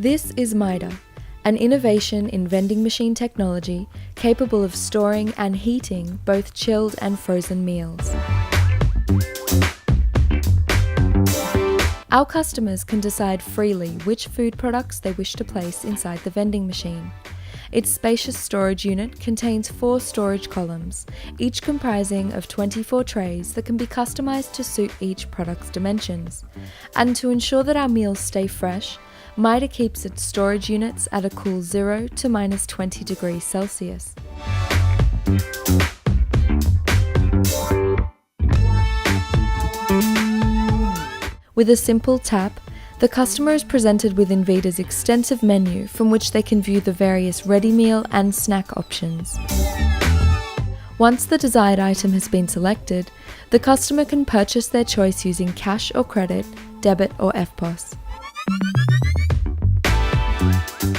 This is Mida, an innovation in vending machine technology capable of storing and heating both chilled and frozen meals. Our customers can decide freely which food products they wish to place inside the vending machine. Its spacious storage unit contains 4 storage columns, each comprising of 24 trays that can be customized to suit each product's dimensions. And to ensure that our meals stay fresh, Mida keeps its storage units at a cool 0 to minus 20 degrees Celsius. With a simple tap, the customer is presented with Envida's extensive menu from which they can view the various ready meal and snack options. Once the desired item has been selected, the customer can purchase their choice using cash or credit, debit or EFTPOS.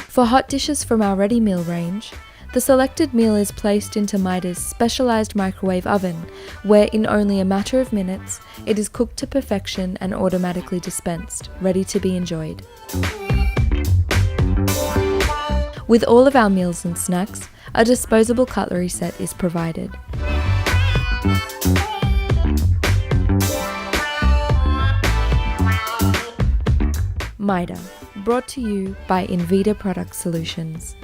For hot dishes from our ready meal range, the selected meal is placed into Mida's specialized microwave oven, where in only a matter of minutes, it is cooked to perfection and automatically dispensed, ready to be enjoyed. With all of our meals and snacks, a disposable cutlery set is provided. Mida, brought to you by Envida Product Solutions.